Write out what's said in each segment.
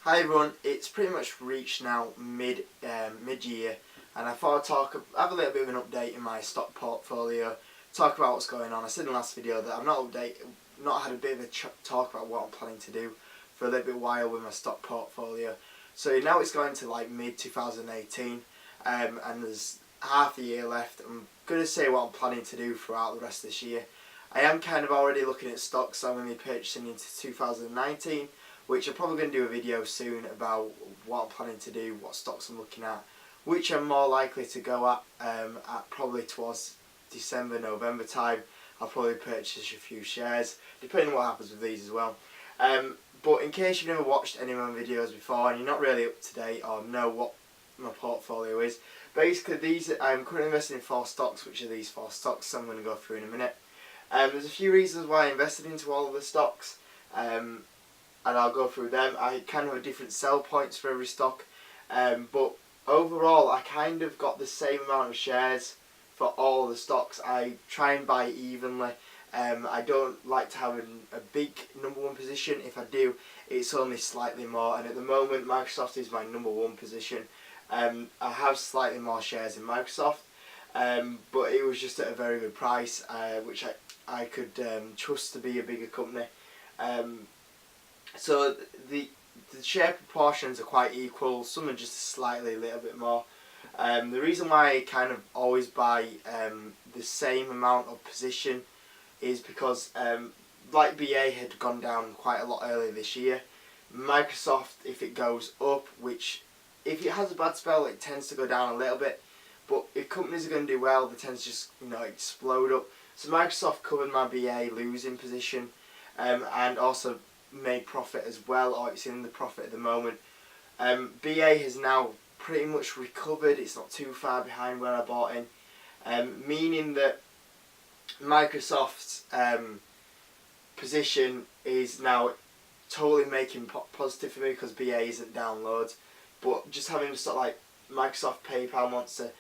Hi everyone, it's pretty much reached now mid-year, and I thought I'd have a little bit of an update in my stock portfolio, talk about what's going on. I said in the last video that I've not had a bit of a talk about what I'm planning to do for a little bit while with my stock portfolio. So now it's going to like mid 2018, and there's half a year left. I'm going to say what I'm planning to do throughout the rest of this year. I am kind of already looking at stocks I'm going to be purchasing into 2019. Which I'm probably going to do a video soon about what I'm planning to do, what stocks I'm looking at, which I'm more likely to go at probably towards December, November time. I'll probably purchase a few shares, depending on what happens with these as well. But in case you've never watched any of my videos before and you're not really up to date or know what my portfolio is, basically I'm currently investing in 4 stocks, which are these 4 stocks I'm going to go through in a minute. There's a few reasons why I invested into all of the stocks. And I'll go through them. I kind of have different sell points for every stock, but overall I kind of got the same amount of shares for all the stocks. I try and buy evenly. I don't like to have a big number 1 position. If I do, it's only slightly more, and at the moment Microsoft is my number 1 position. I have slightly more shares in Microsoft, but it was just at a very good price, which I could trust to be a bigger company. So the share proportions are quite equal. Some are just slightly a little bit more. The reason why I kind of always buy the same amount of position is because like BA had gone down quite a lot earlier this year. Microsoft, if it goes up, which if it has a bad spell, it tends to go down a little bit. But if companies are going to do well, they tend to just explode up. So Microsoft covered my BA losing position, and also made profit as well, or it's in the profit at the moment. BA has now pretty much recovered. It's not too far behind where I bought in, meaning that Microsoft's position is now totally making positive for me because BA isn't down loads. But just having a stock like Microsoft, PayPal, Monster,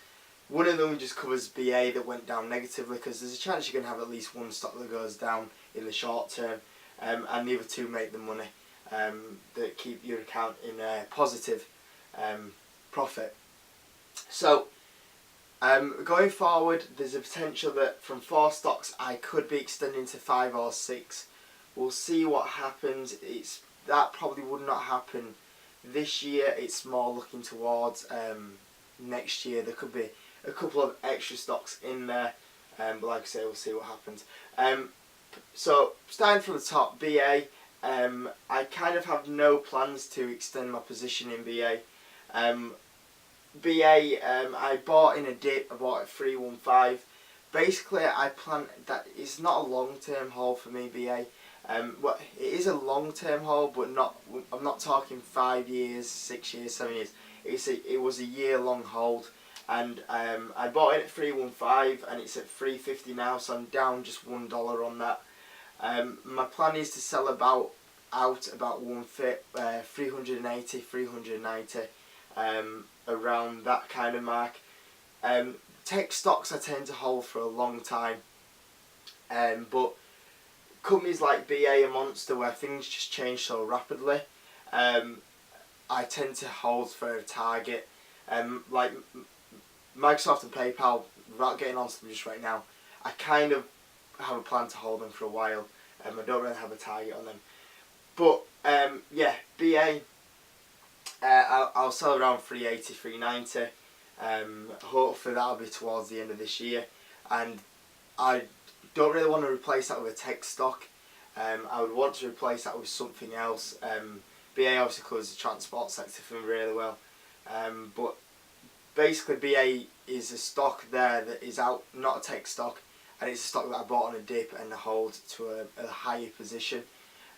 one of them just covers BA that went down negatively, because there's a chance you're going to have at least one stock that goes down in the short term. And the other 2 make the money that keep your account in a positive profit. So going forward, there's a potential that from 4 stocks I could be extending to 5 or 6. We'll see what happens. That probably would not happen this year. It's more looking towards next year. There could be a couple of extra stocks in there, but like I say, we'll see what happens. So starting from the top, BA, I kind of have no plans to extend my position in BA. I bought in a dip. I bought at 315. Basically, I plan that it's not a long-term hold for me, BA. Well, it is a long-term hold, but I'm not talking 5 years, 6 years, 7 years. It was a year-long hold. And I bought it at 315 and it's at 350 now, so I'm down just $1 on that. My plan is to sell about 380, 390, around that kind of mark. Tech stocks I tend to hold for a long time, but companies like BA and Monster, where things just change so rapidly, I tend to hold for a target. Like Microsoft and PayPal, without getting onto them just right now, I kind of have a plan to hold them for a while. I don't really have a target on them. But yeah, BA, I'll sell around 380, 390. Hopefully that'll be towards the end of this year. And I don't really want to replace that with a tech stock. I would want to replace that with something else. BA obviously covers the transport sector for me really well. But basically BA is a stock there that is out, not a tech stock, and it's a stock that I bought on a dip and hold to a higher position.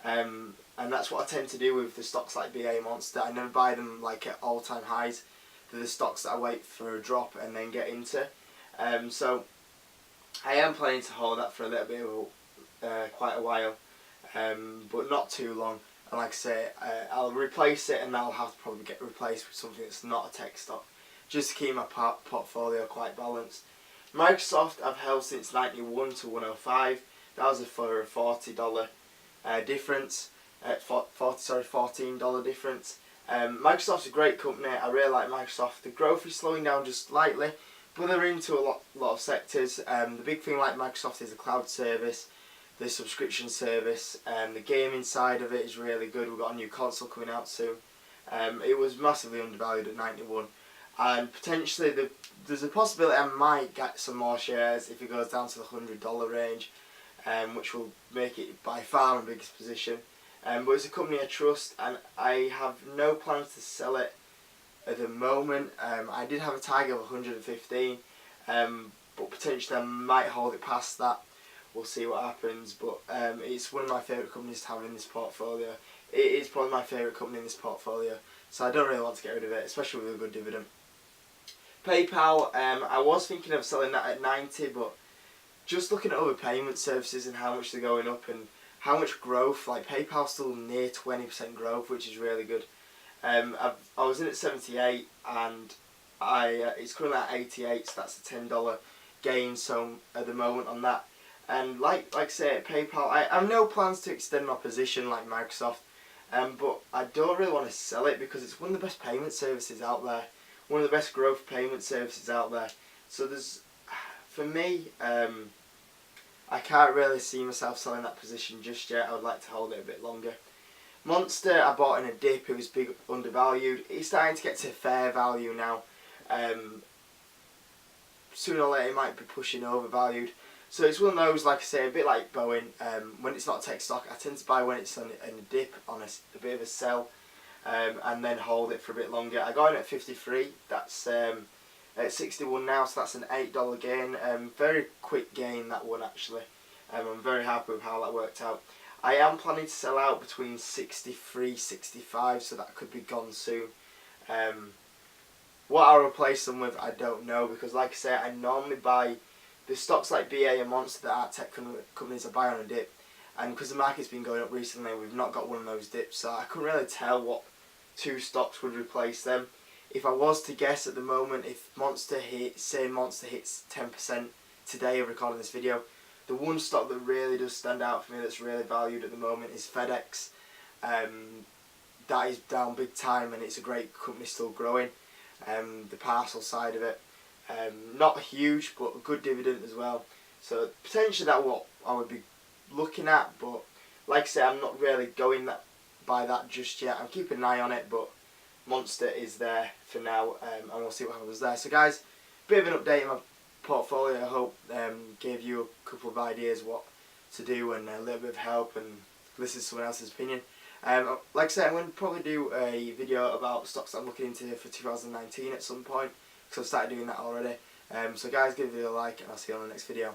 And that's what I tend to do with the stocks like BA Monster. I never buy them like at all-time highs. They're the stocks that I wait for a drop and then get into. So I am planning to hold that for a little bit of quite a while, but not too long. And like I say, I'll replace it, and I'll have to probably get replaced with something that's not a tech stock, just to keep my portfolio quite balanced. Microsoft I've held since 91 to 105. That was for a $40 difference. $14 difference. Microsoft's a great company. I really like Microsoft. The growth is slowing down just slightly, but they're into a lot of sectors. The big thing like Microsoft is the cloud service, the subscription service, the gaming side of it is really good. We've got a new console coming out soon. It was massively undervalued at 91, and potentially there's a possibility I might get some more shares if it goes down to the $100 range, which will make it by far my biggest position. But it's a company I trust, and I have no plans to sell it at the moment. I did have a target of 115, but potentially I might hold it past that. We'll see what happens, but it's one of my favourite companies to have in this portfolio. It is probably my favourite company in this portfolio, so I don't really want to get rid of it, especially with a good dividend. PayPal, I was thinking of selling that at 90, but just looking at other payment services and how much they're going up and how much growth, like PayPal's still near 20% growth, which is really good. I was in at 78 and it's currently at 88, so that's a $10 gain so at the moment on that. And like I say, PayPal, I have no plans to extend my position like Microsoft, but I don't really want to sell it because it's one of the best payment services out there, one of the best growth payment services out there. So for me, I can't really see myself selling that position just yet. I would like to hold it a bit longer. Monster, I bought in a dip. It was big undervalued. It's starting to get to fair value now. Sooner or later it might be pushing overvalued. So it's one of those, like I say, a bit like Boeing. When it's not a tech stock, I tend to buy when it's in a dip, on a bit of a sell, and then hold it for a bit longer. I got in at 53. That's at 61 now, so that's an $8 gain. Very quick gain, that one actually. I'm very happy with how that worked out. I am planning to sell out between 63, 65, so that could be gone soon. What I'll replace them with, I don't know, because like I say, I normally buy the stocks like BA and Monster that are tech companies I buy on a dip, and because the market's been going up recently, we've not got one of those dips, so I couldn't really tell what two stocks would replace them. If I was to guess at the moment, if Monster hits 10% today of recording this video, the one stock that really does stand out for me that's really valued at the moment is FedEx. That is down big time, and it's a great company still growing. The parcel side of it, not huge, but a good dividend as well. So potentially that's what I would be looking at, but like I say, I'm not really going by that just yet. I'm keeping an eye on it, but Monster is there for now, and we'll see what happens there. So guys, bit of an update in my portfolio. I hope gave you a couple of ideas what to do and a little bit of help and listen to someone else's opinion. Like I said, I'm going to probably do a video about stocks I'm looking into for 2019 at some point, because I've started doing that already. So guys, give it a like, and I'll see you on the next video.